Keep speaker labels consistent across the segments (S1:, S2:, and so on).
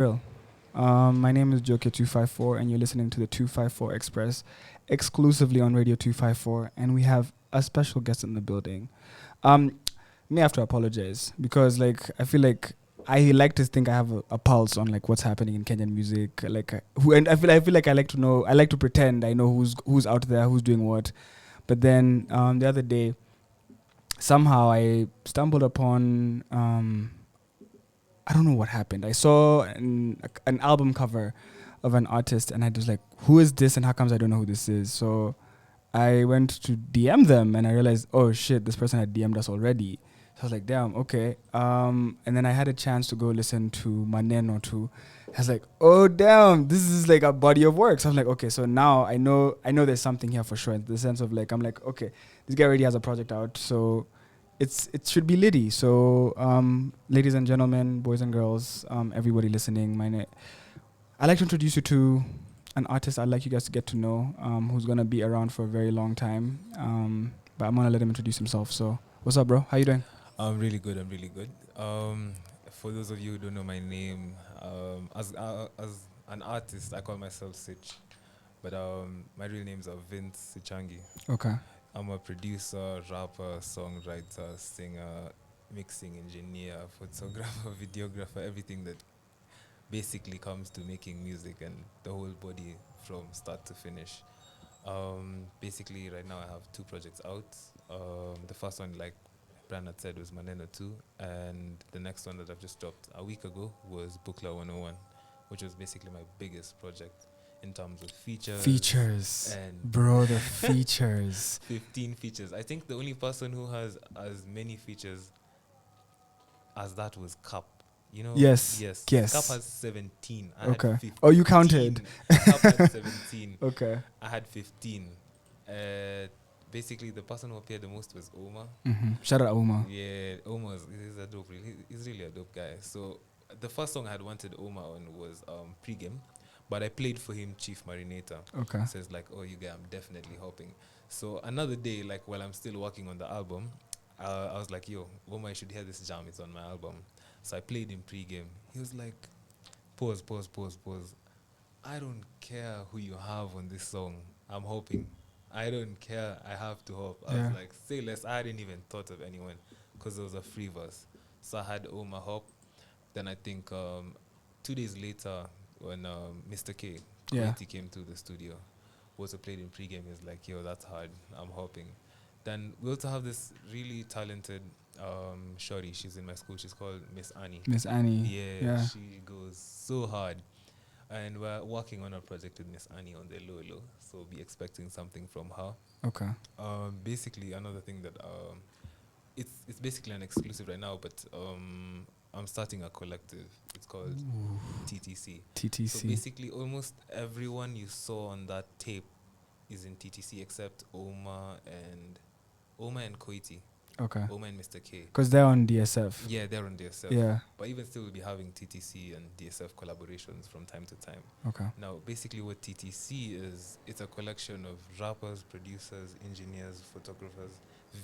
S1: Real. My name is Joke254, and you're listening to the 254 Express exclusively on Radio 254. And we have a special guest in the building. Me have to apologize because, I feel like I like to think I have a pulse on what's happening in Kenyan music. And I feel like I like to know. I like to pretend I know who's out there, who's doing what. But then the other day, somehow I stumbled upon. I don't know what happened. I saw an album cover of an artist, and I was like, "Who is this? And how comes I don't know who this is?" So I went to DM them, and I realized, oh shit, this person had DM'd us already. So I was like, damn, okay. And then I had a chance to go listen to Maneno too. I was like, oh damn, this is like a body of work. So I'm like, okay, so now I know there's something here for sure. In the sense of I'm like, okay, this guy already has a project out, so it should be litty. So ladies and gentlemen, boys and girls, everybody listening, I'd like to introduce you to an artist I'd like you guys to get to know, who's gonna be around for a very long time. But I'm gonna let him introduce himself. So what's up, bro? How you doing?
S2: I'm really good. For those of you who don't know my name, as an artist, I call myself Sich, but my real names are Sichangi.
S1: Okay.
S2: I'm a producer, rapper, songwriter, singer, mixing engineer, photographer, videographer, everything that basically comes to making music and the whole body from start to finish. Basically, right now I have 2 projects out. The first one, like Brand had said, was Maneno 2, and the next one that I've just dropped a week ago was BUKLA 101, which was basically my biggest project in terms of features. And
S1: bro, the features.
S2: 15 features. I think the only person who has as many features as that was Cup. You know?
S1: Yes.
S2: Cup has 17. I
S1: okay.
S2: had 15.
S1: Oh, you counted.
S2: Cup had 17.
S1: Okay.
S2: I had 15. Basically, the person who appeared the most was Ouma.
S1: Mm-hmm. Shout out Ouma.
S2: Yeah, Ouma is a dope. He's really a dope guy. So the first song I had wanted Ouma on was Pregame, but I played for him Cheif Marinator.
S1: Okay.
S2: So it's like, oh, you guy, I'm definitely hopping. So another day, while I'm still working on the album, I was like, yo, Ouma, you should hear this jam. It's on my album. So I played him Pregame. He was like, pause. I don't care who you have on this song. I'm hopping. I don't care. I have to hop. I was like, say less. I hadn't even thought of anyone because it was a free verse. So I had Ouma hop. Then I think 2 days later, when Mr. K came to the studio, also played in Pregame, he was like, yo, that's hard. I'm hopping. Then we also have this really talented shorty. She's in my school. She's called Miss Annie.
S1: Miss Annie.
S2: Yeah, she goes so hard. And we're working on a project with Miss Annie on the low, so be expecting something from her.
S1: Okay.
S2: Basically, another thing that it's basically an exclusive right now, but I'm starting a collective. It's called TTC. So basically, almost everyone you saw on that tape is in TTC except Ouma and Koiti.
S1: Okay.
S2: Ouma and Mr. K.
S1: Because they're on DSF.
S2: Yeah, they're on DSF.
S1: Yeah.
S2: But even still, we'll be having TTC and DSF collaborations from time to time.
S1: Okay.
S2: Now, basically what TTC is, it's a collection of rappers, producers, engineers, photographers,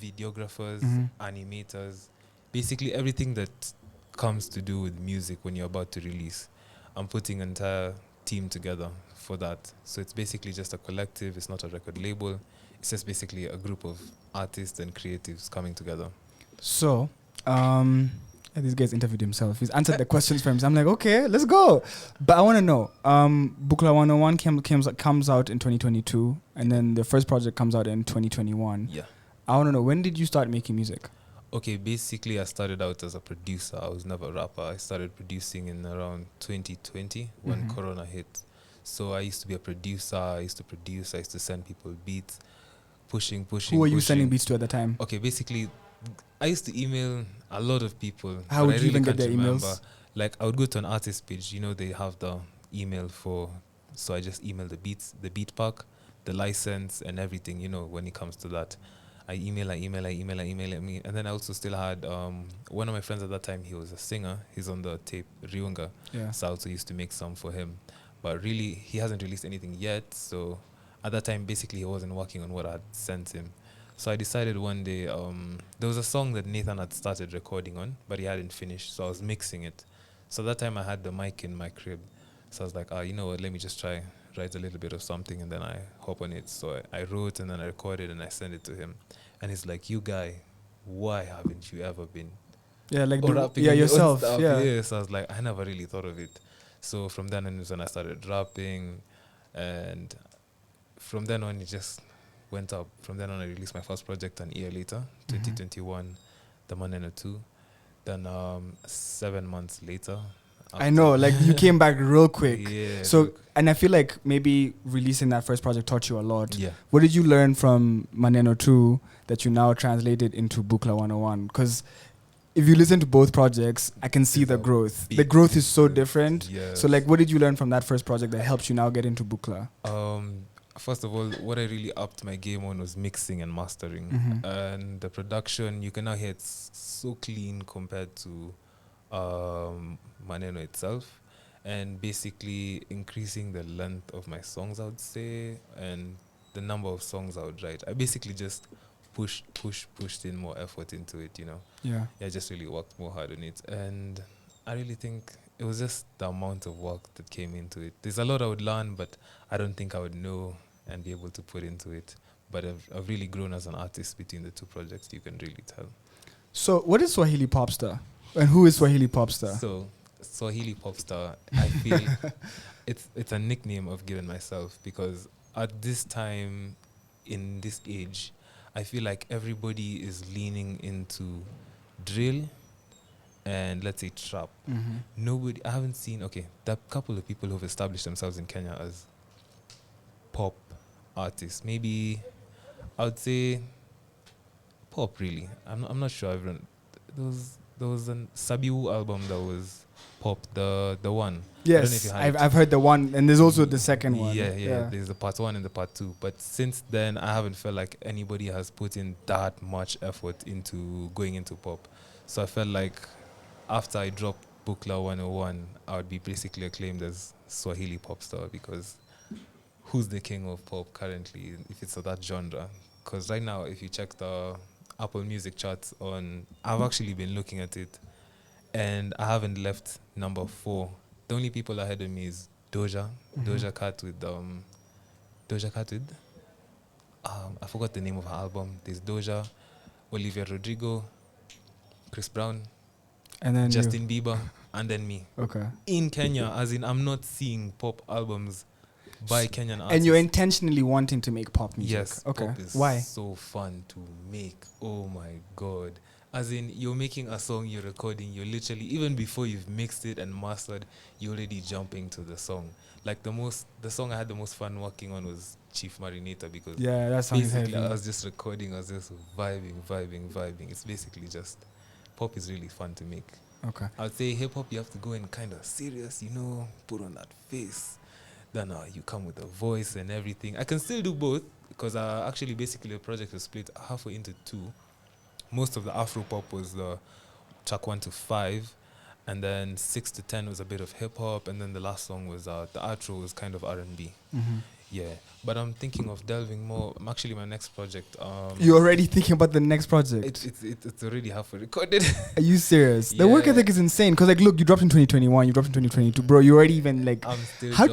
S2: videographers, animators, basically everything that comes to do with music when you're about to release. I'm putting an entire team together for that. So it's basically just a collective. It's not a record label. It's just basically a group of artists and creatives coming together.
S1: So, this guy's interviewed himself. He's answered the questions for him. So I'm like, okay, let's go. But I want to know, BUKLA 101 comes out in 2022, and then the first project comes out in 2021.
S2: Yeah.
S1: I want to know, when did you start making music?
S2: Okay, basically I started out as a producer. I was never a rapper. I started producing in around 2020 when Corona hit. So I used to be a producer. I used to produce. I used to send people beats. Pushing.
S1: Who were you sending beats to at the time?
S2: Okay, basically, I used to email a lot of people.
S1: How would you even get their emails?
S2: I would go to an artist page. They have the email so I just email the beats, the beat pack, the license, and everything, when it comes to that. I email, and then I also still had one of my friends at that time. He was a singer. He's on the tape, Riunga.
S1: Yeah.
S2: So I also used to make some for him. But really, he hasn't released anything yet, so at that time, basically, he wasn't working on what I had sent him. So I decided one day, there was a song that Nathan had started recording on, but he hadn't finished, so I was mixing it. So that time I had the mic in my crib. So I was like, you know what, let me just try write a little bit of something and then I hop on it. So I wrote and then I recorded and I sent it to him. And he's like, you guy, why haven't you ever been rapping your own
S1: yourself.
S2: stuff?
S1: Yeah.
S2: So I was like, I never really thought of it. So from then on is when I started rapping, and from then on it just went up. From then on I released my first project an year later, 2021, the Maneno 2. Then 7 months later,
S1: I know, like you came back real quick.
S2: Yeah.
S1: So, and I feel like maybe releasing that first project taught you a lot.
S2: Yeah.
S1: What did you learn from Maneno 2 that you now translated into BUKLA 101? Because if you listen to both projects, I can see the growth. The growth is so different.
S2: Yes.
S1: So, like, what did you learn from that first project that helped you now get into BUKLA?
S2: First of all, what I really upped my game on was mixing and mastering. And the production, you can now hear it's so clean compared to Maneno itself. And basically increasing the length of my songs, I would say, and the number of songs I would write. I basically just pushed in more effort into it, you know.
S1: Yeah.
S2: I just really worked more hard on it. And I really think it was just the amount of work that came into it. There's a lot I would learn, but I don't think I would know and be able to put into it. But I've really grown as an artist between the two projects, you can really tell.
S1: So what is Swahili Popstar? And who is Swahili Popstar?
S2: So Swahili Popstar, I feel it's a nickname I've given myself because at this time, in this age, I feel like everybody is leaning into drill and let's say trap. I haven't seen, there are a couple of people who've established themselves in Kenya as pop artists. Maybe I would say pop, really. I'm not sure everyone. There was a Sabiu album that was pop, the one.
S1: Yes, I've heard the one, and there's also the second one.
S2: Yeah. There's the part 1 and the part 2. But since then, I haven't felt like anybody has put in that much effort into going into pop. So I felt like after I dropped BUKLA 101, I would be basically acclaimed as Swahili Popstar because who's the king of pop currently if it's of that genre? Because right now, if you check the Apple Music charts I've actually been looking at it, and I haven't left number 4. The only people ahead of me is Doja Cat with I forgot the name of her album. There's Doja, Olivia Rodrigo, Chris Brown,
S1: and then
S2: Justin Bieber, and then me.
S1: Okay.
S2: In Kenya, as in I'm not seeing pop albums by Kenyan artists.
S1: And you're intentionally wanting to make pop music.
S2: Yes.
S1: Okay.
S2: Pop is
S1: Why?
S2: so fun to make. Oh my God. As in, you're making a song, you're recording, you're literally, even before you've mixed it and mastered, you're already jumping to the song. Like the song I had the most fun working on was Cheif Marinator because
S1: that sounds
S2: basically
S1: heavy.
S2: I was just recording, I was just vibing. It's basically just, pop is really fun to make.
S1: Okay.
S2: I would say hip hop, you have to go in kind of serious, put on that face. Then you come with a voice and everything. I can still do both because actually basically the project was split halfway into 2. Most of the Afro pop was the track 1 to 5, and then 6 to 10 was a bit of hip hop, and then the last song was the outro was kind of R&B. Yeah, but I'm thinking of delving more. Actually, my next project.
S1: You're already thinking about the next project?
S2: It's already halfway recorded.
S1: Are you serious? The work ethic is insane. Because look, you dropped in 2021, you dropped in 2022, bro. You already even
S2: I'm still
S1: how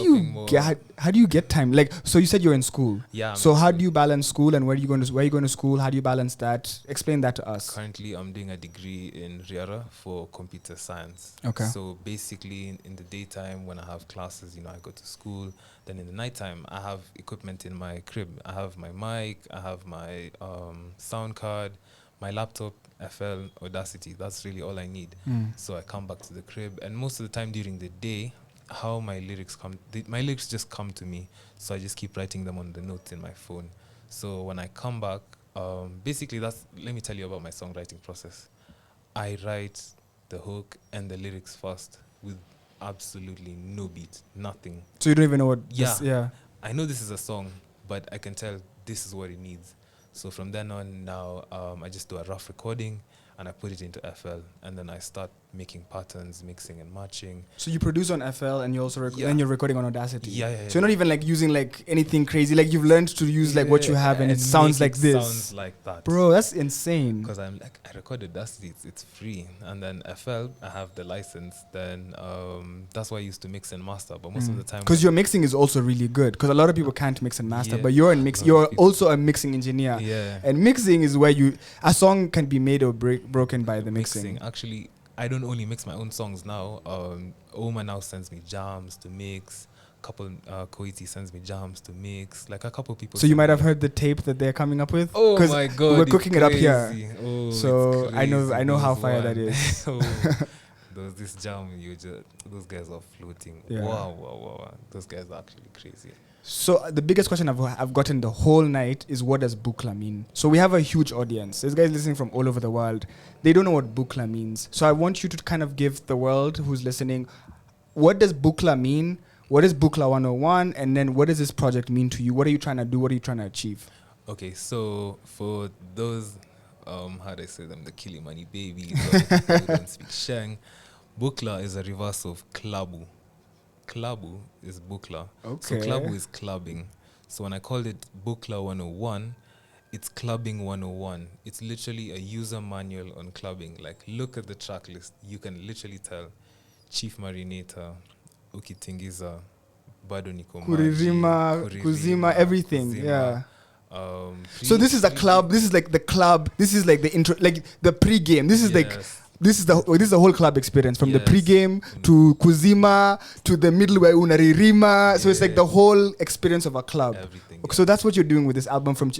S1: do you get time? So you said you're in school.
S2: Yeah.
S1: So how do you balance school and where are you going to school? How do you balance that? Explain that to us.
S2: Currently, I'm doing a degree in Riara for computer science.
S1: Okay.
S2: So basically, in the daytime when I have classes, I go to school. Then in the nighttime, I have equipment in my crib. I have my mic, I have my sound card, my laptop, FL, Audacity. That's really all I need. So I come back to the crib, and most of the time during the day, how my lyrics come, my lyrics just come to me. So I just keep writing them on the notes in my phone. So when I come back, basically let me tell you about my songwriting process. I write the hook and the lyrics first with absolutely no beat, nothing.
S1: So you don't even know what?
S2: Yeah. I know this is a song, but I can tell this is what it needs. So from then on, now I just do a rough recording and I put it into FL, and then I start making patterns, mixing and matching.
S1: So you produce on FL and you also and you're recording on Audacity.
S2: Yeah.
S1: So you're not even like using like anything crazy. Like you've learned to use like what you have and it sounds like this.
S2: Sounds like that.
S1: Bro, that's insane.
S2: Because I'm like, I recorded Audacity, it's free. And then FL, I have the license. Then that's why I used to mix and master. But most of the time,
S1: because your mixing is also really good. Because a lot of people can't mix and master, but you're also a mixing engineer.
S2: Yeah.
S1: And mixing is where a song can be made or broken by the mixing.
S2: Actually, I don't only mix my own songs now. Ouma now sends me jams to mix. Couple Koiti sends me jams to mix. Like a couple people.
S1: So you might have heard the tape that they're coming up with.
S2: Oh my god,
S1: we're cooking it up here.
S2: Oh,
S1: so I know how fire that is.
S2: There was this jam. Those guys are floating.
S1: Yeah.
S2: Wow. Those guys are actually crazy.
S1: So the biggest question I've gotten the whole night is, what does BUKLA mean? So we have a huge audience. There's guys listening from all over the world. They don't know what BUKLA means. So I want you to kind of give the world who's listening, what does BUKLA mean? What is BUKLA 101? And then what does this project mean to you? What are you trying to do? What are you trying to achieve?
S2: Okay, so for those, how do I say them, the Kilimani babies who don't speak Sheng, BUKLA is a reverse of Klabu. Klabu is BUKLA.
S1: Okay.
S2: So Klabu is clubbing. So when I called it BUKLA 101, it's clubbing 101. It's literally a user manual on clubbing. Like, look at the track list. You can literally tell Cheif Marinator, Ukitingiza, Bado Niko Maji,
S1: Kuzima, everything.
S2: Kuzima.
S1: Yeah. So this is a club. This is like the club. This is like the intro, like the pre-game. This is this is the whole club experience from the pre-game to Kuzima to the middle where unaririma. So it's like the whole experience of a club.
S2: Everything.
S1: Okay, so that's what you're doing with this album from.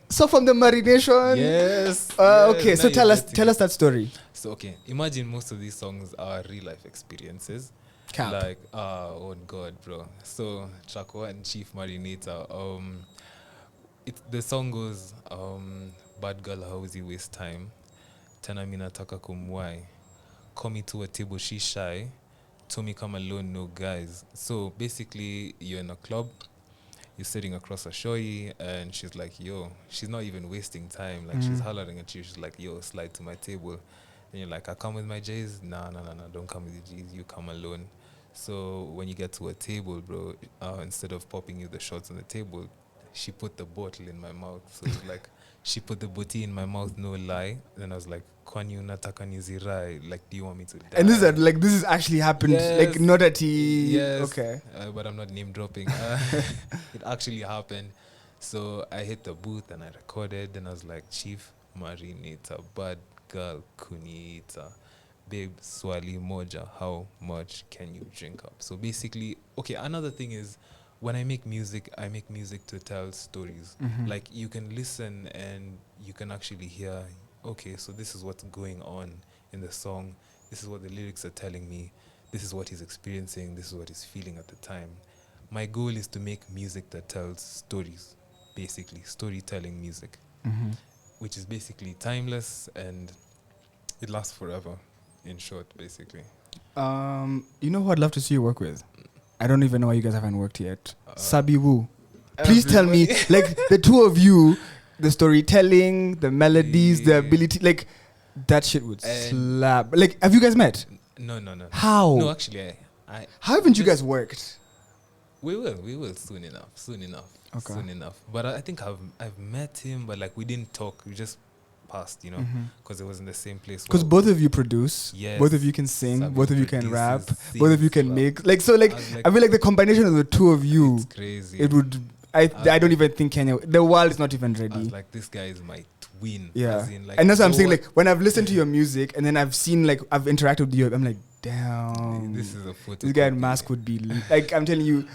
S1: So from the Marination.
S2: Yes.
S1: Okay, so tell us that story.
S2: So okay, imagine most of these songs are real life experiences.
S1: Cap.
S2: Like oh god, bro. So track 1, Cheif Marinator. The song goes, bad girl, how's you waste time? Tena mina taka kumwai. Call me to a table, she shy. Told me come alone, no guys. So basically, you're in a club, you're sitting across a showy, and she's like, yo, she's not even wasting time. Like, she's hollering at you. She's like, yo, slide to my table. And you're like, I come with my J's? Nah, don't come with your G's. You come alone. So when you get to a table, bro, instead of popping you the shots on the table, she put the bottle in my mouth. So it's like, she put the booty in my mouth, no lie. Then I was like, Kwani unataka nizirai? Like, do you want me to die?
S1: And this is actually happened.
S2: Yes.
S1: Like, not at
S2: Yes.
S1: Okay.
S2: But I'm not name dropping. It actually happened. So I hit the booth and I recorded. Then I was like, Cheif Marinator, bad girl kuniita, babe swali moja, how much can you drink up? So basically, okay, another thing is, when I make music to tell stories. Like, you can listen and you can actually hear, okay, so this is what's going on in the song. This is what the lyrics are telling me. This is what he's experiencing. This is what he's feeling at the time. My goal is to make music that tells stories, basically, storytelling music, which is basically timeless and it lasts forever, in short, basically.
S1: You know who I'd love to see you work with? I don't even know why you guys haven't worked yet. Sabiwu. Please tell me, like, the two of you, the storytelling, the melodies, the ability, like, that shit would slap. Like, have you guys met?
S2: No.
S1: How?
S2: No, actually,
S1: How haven't you guys worked?
S2: We will soon enough.
S1: Okay.
S2: Soon enough. But I think I've met him, but like, we didn't talk. We just passed, you know, because it was in the same place.
S1: Because both of you produce,
S2: yes,
S1: both of you can sing,
S2: Sabi
S1: both of you can rap,
S2: produces,
S1: both of you can make. Like, so, like, I feel like the combination of the two of you,
S2: it's crazy.
S1: it would. I don't even think Kenya. The world is not even ready.
S2: I was like, this guy is my twin.
S1: Yeah,
S2: as in, like,
S1: and that's what I'm saying. Like, when I've listened to your music and then I've seen, like, I've interacted with you, I'm like, damn,
S2: this is a photo.
S1: This guy in mask would be like, I'm telling you,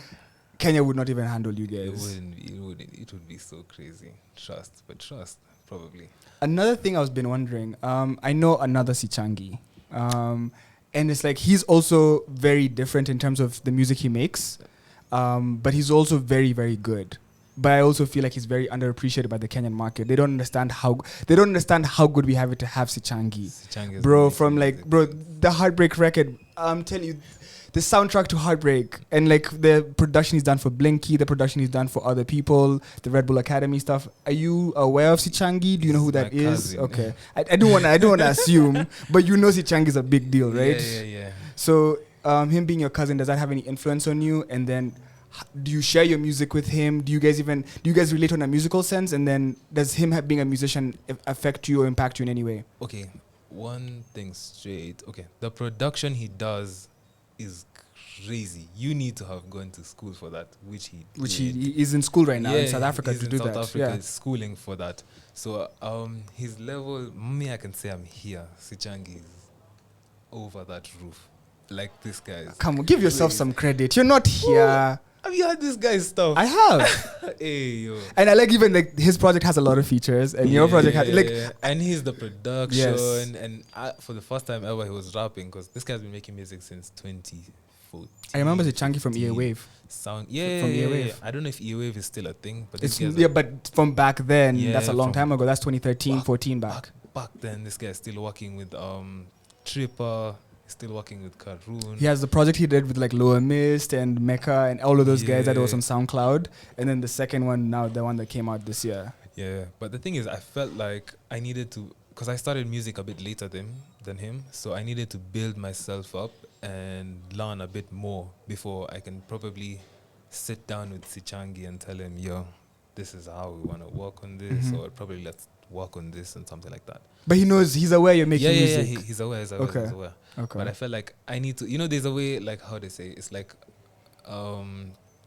S1: Kenya would not even handle you guys.
S2: It would be so crazy. Trust, probably.
S1: Another thing I've been wondering, I know another Sichangi, and it's like he's also very different in terms of the music he makes, but he's also very, very good. But I also feel like he's very underappreciated by the Kenyan market. They don't understand how good we have it to have Sichangi.
S2: Sichangi is
S1: Bro,
S2: amazing
S1: from like,
S2: music.
S1: bro, the Heartbreak record, I'm telling you, the soundtrack to Heartbreak, and like the production is done for Blinky, the production is done for other people, the Red Bull Academy stuff. Are you aware of Sichangi? Do you know who that is?
S2: Cousin.
S1: Okay, I don't want to assume, but you know Sichangi is a big deal, right?
S2: Yeah.
S1: So him being your cousin, does that have any influence on you? And then do you share your music with him? Do you guys relate on a musical sense? And then does him being a musician affect you or impact you in any way?
S2: Okay, one thing straight. Okay, the production he does is crazy. You need to have gone to school for that, which he
S1: is in school right now in South Africa to do that.
S2: South Africa is schooling for that. So his level, I can say I'm here. Sichangi is over that roof. Like this guy.
S1: Come on, give yourself some credit. You're not here.
S2: Have you heard this guy's stuff?
S1: I have.
S2: Hey, yo.
S1: And I like even like his project has a lot of features, and your project has like.
S2: And he's the production,
S1: yes.
S2: and for the first time ever he was rapping, because this guy's been making music since 2014.
S1: I remember Sichangi from EA Wave.
S2: From EA Wave. I don't know if EA Wave is still a thing, but
S1: but from back then, that's a long time ago. That's 2013, 14 back.
S2: Back then, this guy's still working with Tripper. Still working with Karoon.
S1: He has the project he did with like Lower Mist and Mecca and all of those guys that was on SoundCloud. And then the second one, now the one that came out this year.
S2: Yeah, but the thing is, I felt like I needed to, because I started music a bit later than him, so I needed to build myself up and learn a bit more before I can probably sit down with Sichangi and tell him, yo, this is how we want to work on this, or probably let's work on this and something like that.
S1: But he knows, he's aware you're making music.
S2: Yeah, he's aware. Okay. But I felt like I need to, there's a way, like how they say, it's like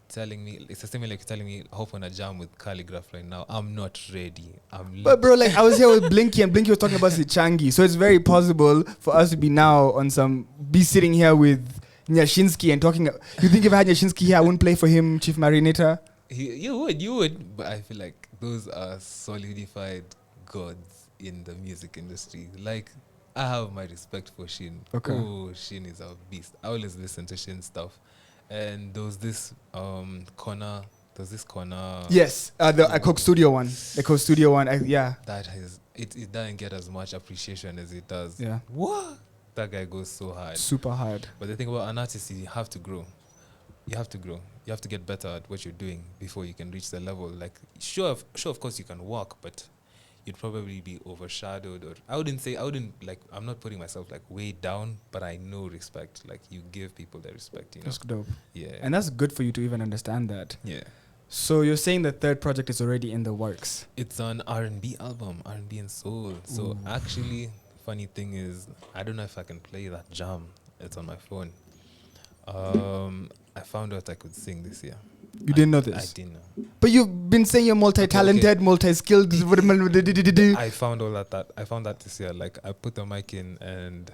S2: telling me, it's the same way like telling me hop on a jam with Calligraph right now. I'm not ready.
S1: But bro, like I was here with Blinky and Blinky was talking about Sichangi. So it's very possible for us to be now be sitting here with Nyashinsky and talking. You think if I had Nyashinsky here, I wouldn't play for him, Cheif Marinator?
S2: You would. But I feel like those are solidified gods in the music industry. Like, I have my respect for Shin.
S1: Okay.
S2: Oh, Shin is a beast. I always listen to Shin stuff. And there was this corner.
S1: Yes, the Coke Studio one. The Coke Studio one, yeah.
S2: It doesn't get as much appreciation as it does.
S1: Yeah.
S2: What? That guy goes so hard.
S1: Super hard.
S2: But the thing about an artist is you have to grow. You have to grow. You have to get better at what you're doing before you can reach the level. Like, sure, of course you can work, but you'd probably be overshadowed. Or I'm not putting myself like way down, but I know respect. Like, you give people their respect,
S1: That's dope.
S2: Yeah.
S1: And that's good for you to even understand that.
S2: Yeah.
S1: So you're saying the third project is already in the works?
S2: It's an R&B album, R&B and soul. So actually, funny thing is, I don't know if I can play that jam. It's on my phone. I found out I could sing this year.
S1: You didn't know this?
S2: I didn't know.
S1: But you've been saying you're multi-talented, multi-skilled.
S2: I found I found that this year. Like, I put the mic in and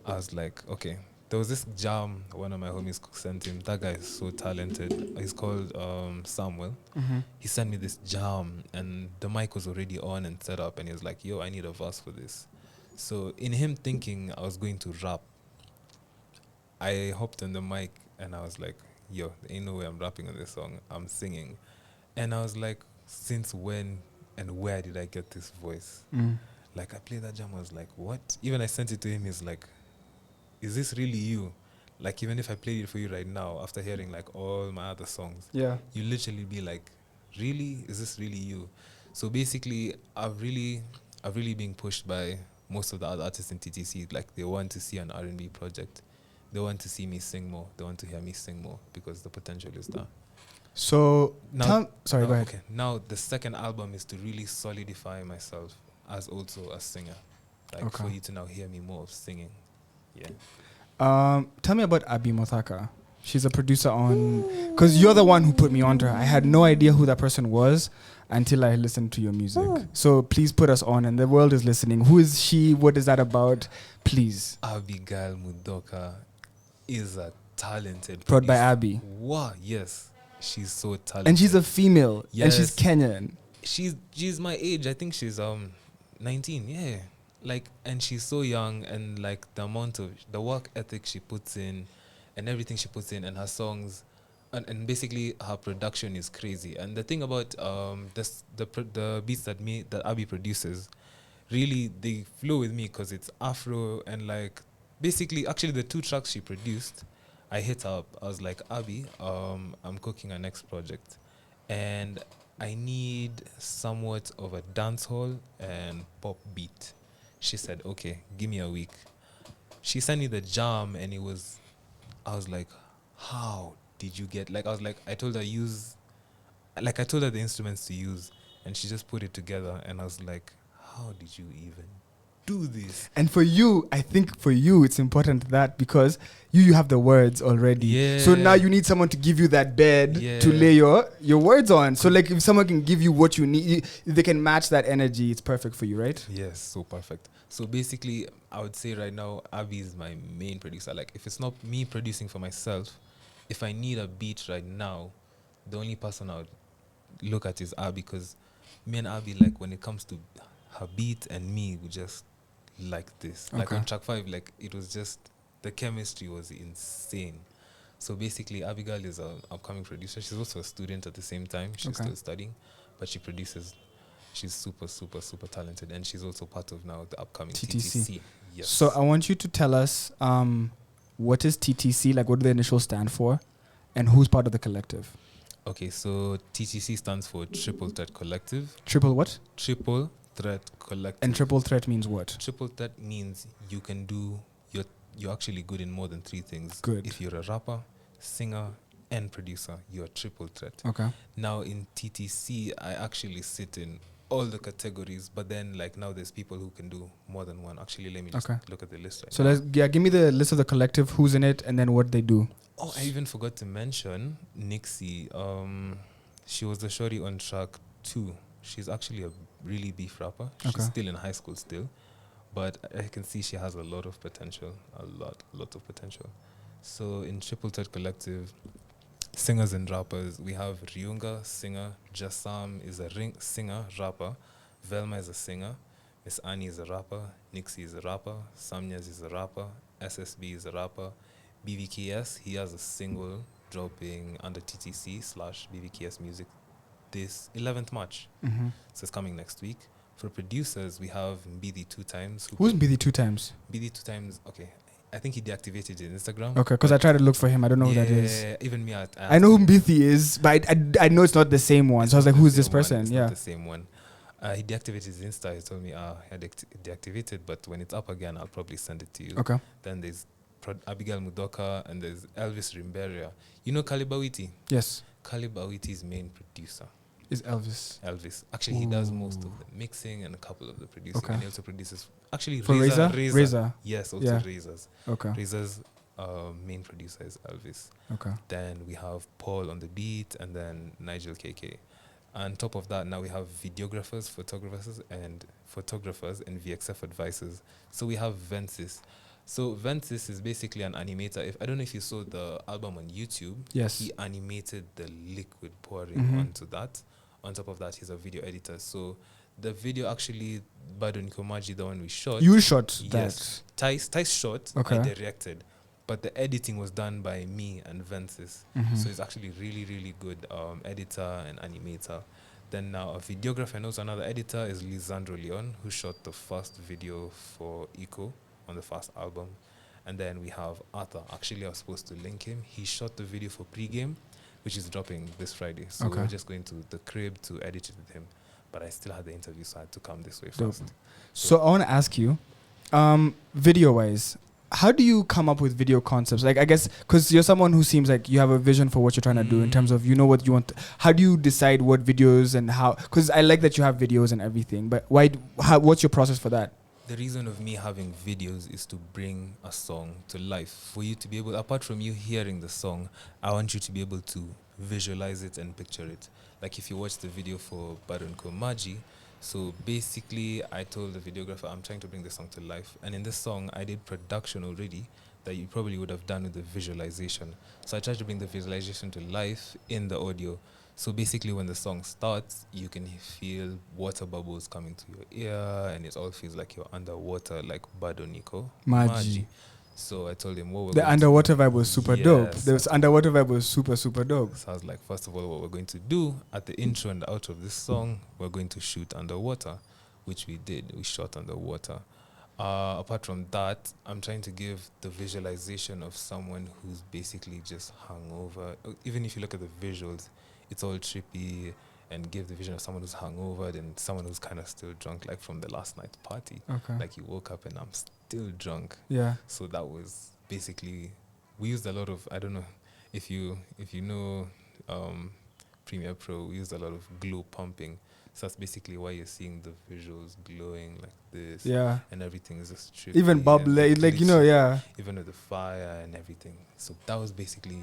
S2: I was like, okay. There was this jam one of my homies sent him. That guy is so talented. He's called Samuel.
S1: Mm-hmm.
S2: He sent me this jam and the mic was already on and set up. And he was like, yo, I need a verse for this. So in him thinking I was going to rap, I hopped on the mic and I was like, yo, there ain't no way I'm rapping on this song. I'm singing. And I was like, since when and where did I get this voice? Like, I played that jam, I was like, what? Even I sent it to him, he's like, is this really you? Like, even if I played it for you right now, after hearing like all my other songs, you literally be like, really? Is this really you? So basically, I've really been pushed by most of the other artists in TTC. Like, they want to see an R&B project. They want to see me sing more. They want to hear me sing more because the potential is there.
S1: So,
S2: now,
S1: go ahead.
S2: Okay. Now, the second album is to really solidify myself as also a singer. Like, for you to now hear me more of singing. Yeah.
S1: Tell me about Abi Mothaka. She's a producer on... Because you're the one who put me onto her. I had no idea who that person was until I listened to your music. So please put us on, and the world is listening. Who is she? What is that about? Please.
S2: Abigail Mudoka is a talented
S1: Prod by Abby.
S2: Wow, yes. She's so talented.
S1: And she's a female.
S2: Yes.
S1: And she's Kenyan.
S2: She's my age. I think she's 19, yeah. Like, and she's so young, and like the work ethic she puts in and everything she puts in and her songs and basically her production is crazy. And the thing about the beats that Abby produces, really they flow with me because it's Afro and like basically actually the two tracks she produced I hit her up. I was like, Abby, I'm cooking our next project, and I need somewhat of a dancehall and pop beat. She said, okay, give me a week. She sent me the jam, and I was like, how did you get, like, I told her the instruments to use, and she just put it together, and I was like, how did you even do this?
S1: And for you, I think for you, it's important that because you have the words already.
S2: Yeah.
S1: So now you need someone to give you that bed to lay your words on. So like if someone can give you what you need, if they can match that energy, it's perfect for you, right?
S2: Yes, so perfect. So basically, I would say right now, Abby is my main producer. Like if it's not me producing for myself, if I need a beat right now, the only person I would look at is Abby, because me and Abby, like when it comes to her beat and me, we just like this. Like on track 5, like it was just, the chemistry was insane. So basically, Abigail is an upcoming producer. She's also a student at the same time. She's still studying, but she produces. She's super, super, super talented, and she's also part of now the upcoming TTC. Yes.
S1: So I want you to tell us what is TTC, like what do the initials stand for, and who's part of the collective?
S2: Okay, so TTC stands for Triple Threat Collective.
S1: Triple what?
S2: Triple Threat Collective.
S1: And triple threat means what?
S2: Triple threat means you can do, you're actually good in more than 3 things.
S1: Good.
S2: If you're a rapper, singer, and producer, you're a triple threat.
S1: Okay.
S2: Now in TTC, I actually sit in all the categories, but then like now there's people who can do more than one. Actually, let me just look at the list right now.
S1: So give me the list of the collective, who's in it, and then what they do.
S2: Oh, I even forgot to mention Nixie. She was the shorty on track 2. She's actually a really beef rapper. She's still in high school still, but I can see she has a lot of potential, a lot of potential. So in Triple Threat Collective, singers and rappers, we have Ryunga, singer, Jasam is a singer, rapper, Velma is a singer, Miss Annie is a rapper, Nixie is a rapper, Samnyas is a rapper, SSB is a rapper, BVKS, he has a single dropping under TTC/BVKS Music this 11th March. So it's coming next week. For producers, we have BD 2 times.
S1: Who's BD 2 times?
S2: BD 2 times, okay. I think he deactivated his Instagram.
S1: Okay, because I tried to look for him. I don't know who that is.
S2: Yeah, even me.
S1: I know who Bithi is, but I know it's not the same one. So I was like, who's this person?
S2: It's not the same one. He deactivated his Insta. He told me, he had deactivated, but when it's up again, I'll probably send it to you.
S1: Okay.
S2: Then there's Abigail Mudoka and there's Elvis Rimberia. You know Kalibawiti?
S1: Yes.
S2: Kalibawiti's main producer
S1: is Elvis.
S2: Actually, he does most of the mixing and a couple of the producing.
S1: Okay.
S2: And he also produces, actually,
S1: for Reza?
S2: Yes, also Reza's.
S1: Okay.
S2: Reza's main producer is Elvis.
S1: Okay.
S2: Then we have Paul on the beat, and then Nigel KK. On top of that, now we have videographers, photographers, and VXF advisors. So we have Vensis. So Vensis is basically an animator. I don't know if you saw the album on YouTube.
S1: Yes.
S2: He animated the liquid pouring onto that. On top of that, he's a video editor. So the video actually, Bado Nikomaji, the one we shot.
S1: You shot
S2: yes,
S1: that?
S2: Tice shot, I directed. But the editing was done by me and Vensis. So he's actually really, really good editor and animator. Then now a videographer and also another editor is Lisandro Leon, who shot the first video for Eco on the first album. And then we have Arthur. Actually, I was supposed to link him. He shot the video for Pregame, which is dropping this Friday. So we're just going to the crib to edit it with him. But I still had the interview, so I had to come this way first.
S1: So I want to ask you, video-wise, how do you come up with video concepts? Like, I guess, because you're someone who seems like you have a vision for what you're trying to do in terms of, you know what you want. How do you decide what videos and how? Because I like that you have videos and everything, but what's your process for that?
S2: The reason of me having videos is to bring a song to life. For you to be able, apart from you hearing the song, I want you to be able to visualize it and picture it. Like if you watch the video for Baron Komaji, so basically I told the videographer, I'm trying to bring the song to life. And in this song, I did production already that you probably would have done with the visualization. So I tried to bring the visualization to life in the audio. So basically when the song starts, you can feel water bubbles coming to your ear and it all feels like you're underwater, like Bado Nico Maji. So I told him,
S1: the underwater vibe was super dope. The underwater vibe was super, super dope.
S2: So I was like, first of all, what we're going to do at the intro and the outro of this song, we're going to shoot underwater, which we did. We shot underwater. Apart from that, I'm trying to give the visualization of someone who's basically just hungover. Even if you look at the visuals, it's all trippy, and give the vision of someone who's hungover and someone who's kind of still drunk, like from the last night's party.
S1: Okay.
S2: Like you woke up and I'm still drunk.
S1: Yeah.
S2: So that was basically, we used a lot of, I don't know if you know Premiere Pro, we used a lot of glow pumping. So that's basically why you're seeing the visuals glowing like this.
S1: Yeah.
S2: And everything is just trippy.
S1: Even bubble, like, you know, yeah.
S2: Even with the fire and everything. So that was basically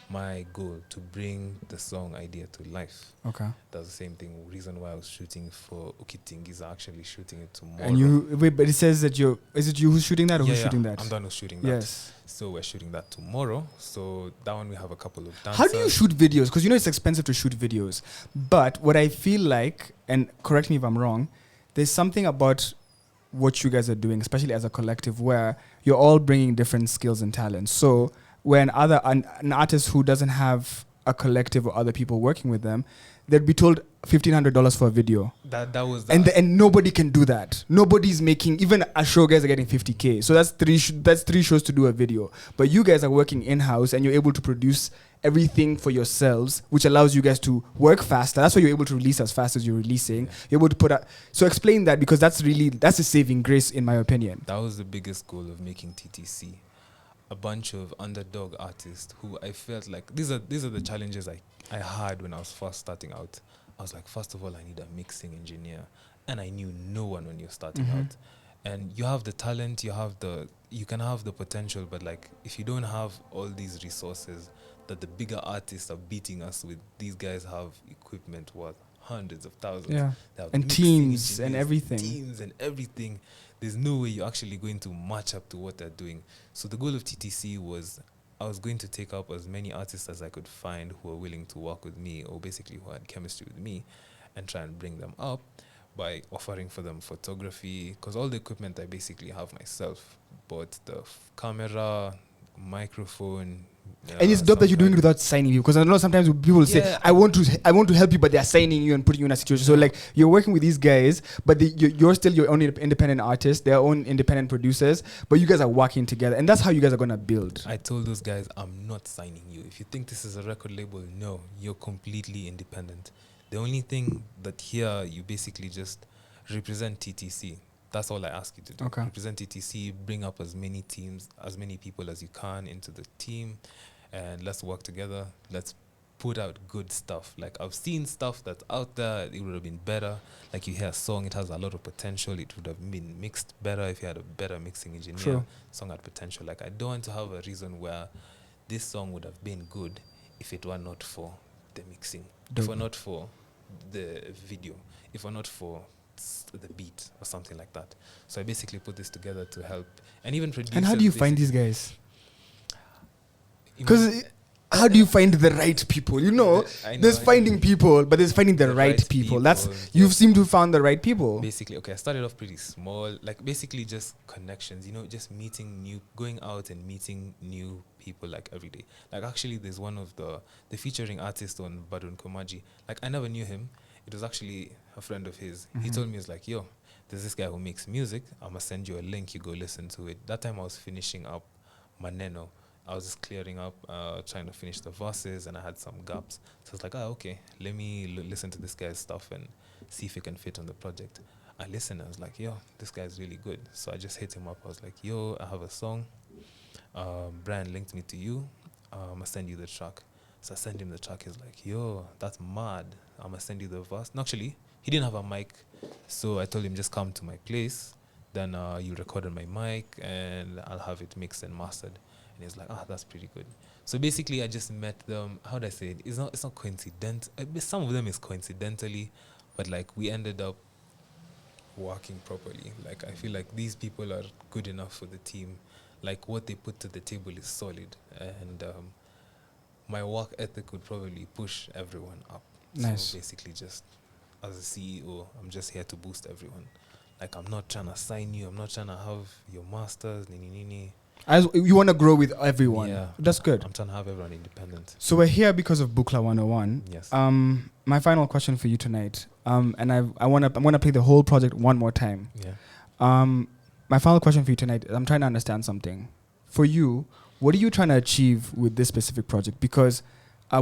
S2: my goal, to bring the song idea to life.
S1: Okay.
S2: That's the same thing. Reason why I was shooting for Ukitingiza, actually shooting it tomorrow.
S1: And you wait, but it says that is it you who's shooting that or who's shooting that?
S2: I'm done with shooting that.
S1: Yes.
S2: So we're shooting that tomorrow. So that one we have a couple of dancers.
S1: How do you shoot videos? Because you know it's expensive to shoot videos. But what I feel like, and correct me if I'm wrong, there's something about what you guys are doing, especially as a collective, where you're all bringing different skills and talents. So when an artist who doesn't have a collective or other people working with them, they'd be told $1,500 for a video.
S2: That was
S1: and nobody can do that. Nobody's making, even a show guys are getting 50K. So that's three shows to do a video. But you guys are working in-house and you're able to produce everything for yourselves, which allows you guys to work faster. That's why you're able to release as fast as you're releasing. Yeah. You're able to put out. So explain that, because that's a saving grace in my opinion.
S2: That was the biggest goal of making TTC. A bunch of underdog artists who I felt like these are the challenges I had when I was first starting out. I was like, first of all, I need a mixing engineer, and I knew no one when you're starting out. And you have the talent, you can have the potential, but like if you don't have all these resources that the bigger artists are beating us with, these guys have equipment worth hundreds of thousands.
S1: Yeah. And teams and everything. There's no way you're actually going to match up to what they're doing. So the goal of TTC was, I was going to take up as many artists as I could find who were willing to work with me, or basically who had chemistry with me, and try and bring them up by offering for them photography, because all the equipment I basically have myself. But the camera, microphone. And it's dope that you're doing it without signing you, because I know sometimes people say, I want to help you, but they're signing you and putting you in a situation. So like you're working with these guys, but you're still your own independent artist, their own independent producers, but you guys are working together, and that's how you guys are gonna build.
S2: I told those guys, I'm not signing you. If you think this is a record label, no, you're completely independent. The only thing that here you basically just represent TTC. That's all I ask you to do.
S1: Okay.
S2: Represent TTC, bring up as many teams, as many people as you can into the team, and let's work together. Let's put out good stuff. Like I've seen stuff that's out there, it would have been better. Like you hear a song, it has a lot of potential. It would have been mixed better if you had a better mixing engineer.
S1: Sure.
S2: Song had potential. Like I don't want to have a reason where this song would have been good if it were not for the mixing. Dope. If it were not for the video. If it were not for the beat or something like that. So I basically put this together to help, and even produce.
S1: And how do you find these guys? Because how do you find the right people? You know, there's finding people, but there's finding the right people. That's you seem to have found the right people.
S2: Basically, okay, I started off pretty small, like basically just connections. You know, just going out and meeting new people like every day. Like actually, there's one of the featuring artist on Badun Komaji. Like I never knew him. It was actually a friend of his. He told me, he's like, yo, there's this guy who makes music. I'm going to send you a link. You go listen to it. That time I was finishing up Maneno. I was just clearing up, trying to finish the verses, and I had some gaps. So I was like, okay, let me listen to this guy's stuff and see if it can fit on the project. I listened. I was like, yo, this guy's really good. So I just hit him up. I was like, yo, I have a song. Brian linked me to you. I'm going to send you the track. So I sent him the track. He's like, yo, that's mad. I'm going to send you the verse. No, actually, he didn't have a mic. So I told him, just come to my place. Then you record on my mic and I'll have it mixed and mastered. And he's like, that's pretty good. So basically, I just met them. How would I say it? It's not coincidental. Some of them is coincidentally, but like we ended up working properly. Like I feel like these people are good enough for the team. Like what they put to the table is solid. And my work ethic would probably push everyone up.
S1: Nice.
S2: So basically, just as a CEO, I'm just here to boost everyone. Like I'm not trying to sign you. I'm not trying to have your masters.
S1: As you want to grow with everyone.
S2: Yeah.
S1: That's good.
S2: I'm trying to have everyone independent.
S1: So we're here because of BUKLA 101.
S2: Yes.
S1: My final question for you tonight. And I'm gonna play the whole project one more time.
S2: Yeah.
S1: my final question for you tonight, I'm trying to understand something. For you, what are you trying to achieve with this specific project? Because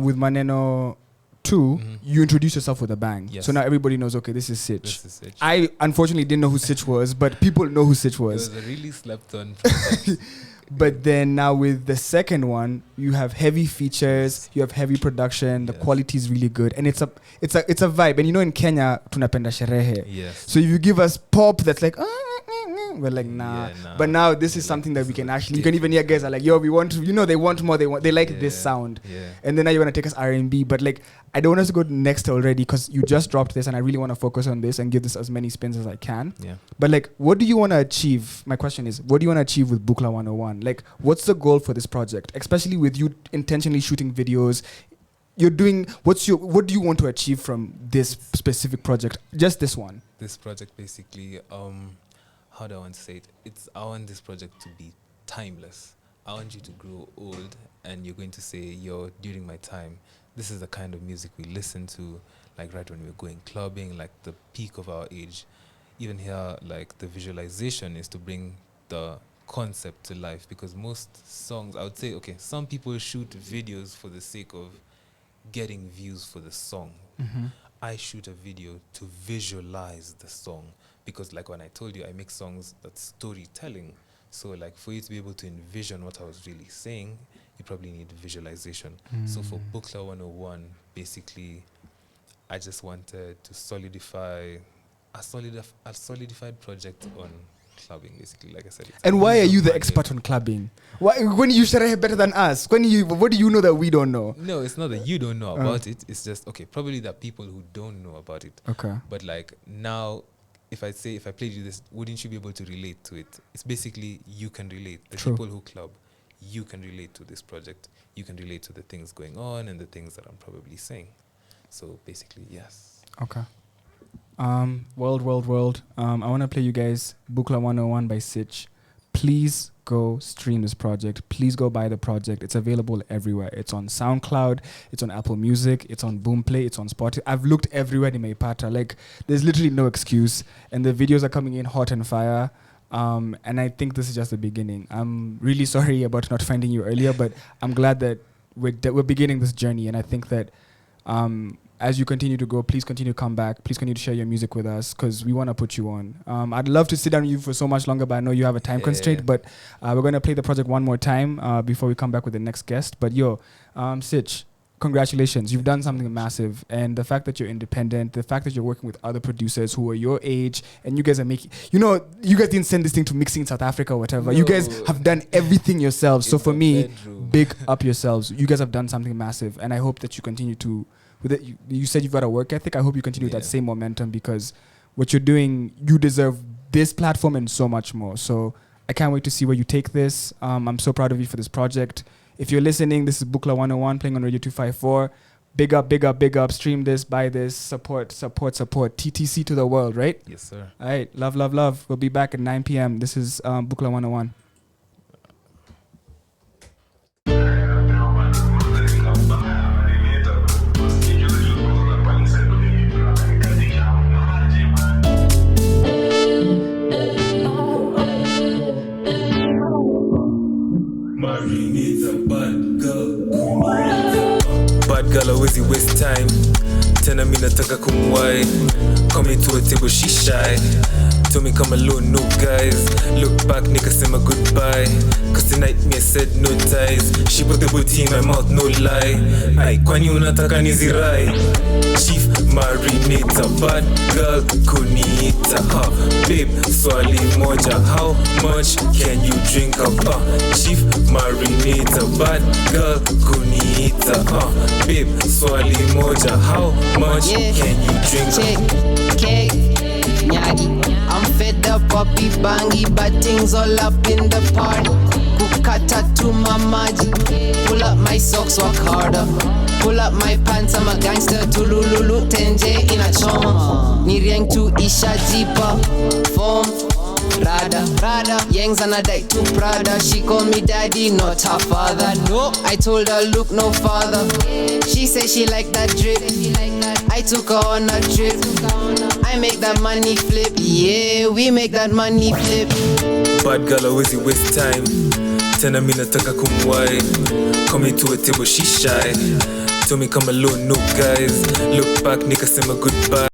S1: with Maneno 2, you introduce yourself with a bang.
S2: Yes.
S1: So now everybody knows, okay, this is Sich.
S2: This is Sich.
S1: I unfortunately didn't know who Sich was, but people know who Sich was.
S2: It was a really slept on.
S1: But then now with the second one, you have heavy features, you have heavy production, the quality is really good, and it's a vibe. And you know, in Kenya, tunapenda sherehe.
S2: Yes.
S1: So if you give us pop that's like, we're like, nah.
S2: Yeah, nah.
S1: But now this is something that we can actually, you can even hear guys are like, yo, we want to, they want more, they like this sound.
S2: Yeah.
S1: And then now you want to take us R&B, but like, I don't want us to go next already because you just dropped this and I really want to focus on this and give this as many spins as I can.
S2: Yeah.
S1: But like, what do you want to achieve? My question is, what do you want to achieve with BUKLA 101? Like, what's the goal for this project? Especially with you intentionally shooting videos. You're doing, what do you want to achieve from this specific project? Just this one.
S2: This project basically, how do I want to say it? I want this project to be timeless. I want you to grow old and you're going to say, yo, during my time, this is the kind of music we listen to, like right when we're going clubbing, like the peak of our age. Even here, like the visualization is to bring the concept to life, because most songs, I would say, okay, some people shoot videos for the sake of getting views for the song. I shoot a video to visualize the song, because like when I told you, I make songs that's storytelling. So like for you to be able to envision what I was really saying, you probably need visualization. So for BUKLA 101, basically, I just wanted to solidify a solidified project on clubbing, basically, like I said.
S1: And why are you the expert on clubbing? Why, when you share better than us? What do you know that we don't know?
S2: No, it's not that you don't know about it. It's just, okay, probably the people who don't know about it.
S1: Okay.
S2: But like now, if I played you this, wouldn't you be able to relate to it? It's basically, you can relate. The
S1: True.
S2: people who club, you can relate to this project. You can relate to the things going on and the things that I'm probably saying. So basically, yes.
S1: Okay. World. I want to play you guys BUKLA 101 by Sich. Please go stream this project. Please go buy the project. It's available everywhere. It's on SoundCloud. It's on Apple Music. It's on Boomplay. It's on Spotify. I've looked everywhere in Maipata. Like, there's literally no excuse. And the videos are coming in hot and fire. And I think this is just the beginning. I'm really sorry about not finding you earlier, but I'm glad that we're beginning this journey. And I think that as you continue to go, please continue to come back. Please continue to share your music with us, because we want to put you on. I'd love to sit down with you for so much longer, but I know you have a time constraint. But we're going to play the project one more time before we come back with the next guest. But Sich, congratulations. You've done something massive. And the fact that you're independent, the fact that you're working with other producers who are your age, and you guys are making, you guys didn't send this thing to mixing in South Africa or whatever. No. You guys have done everything yourselves. So for me, big up yourselves. You guys have done something massive. And I hope that you continue to, with it, you said you've got a work ethic. I hope you continue with that same momentum, because what you're doing, you deserve this platform and so much more. So I can't wait to see where you take this. I'm so proud of you for this project. If you're listening, this is BUKLA 101 playing on Radio 254. Big up. Stream this, buy this, support. TTC to the world, right?
S2: Yes, sir.
S1: All right. Love. We'll be back at 9 p.m. This is BUKLA 101.
S2: Bad girl always waste time. Tena mi nataka kumwai. Come to a table, she shy. Told me come alone, no guys. Look back, nikasema goodbye. Cause tonight me I said no ties. She put the booty in my mouth, no lie. Ay, kwani unataka nizirai? Cheif Marinator, bad girl kuniita. Babe, swali moja, how much can you drink up? Cheif Marinator, bad girl kuniita. Babe, swali moja, how much can you drink up?
S3: I'm fed up, poppy bangy, but things all up in the party. Kukata to my maji. Pull up my socks, work harder. Pull up my pants, I'm a gangster. Tulululu tenje in a chong. Niriang to isha jipa. Form Rada, Yangs and a die to Prada. She call me daddy, not her father. No, I told her look no farther. She say she like that drip. I I took her on a trip. I make that money flip. Yeah, we make that money flip.
S2: Bad girl always waste time. Tena mi nataka kumwai. Coming to a table she shy. Told me come alone, no guys. Look back, nikasema goodbye.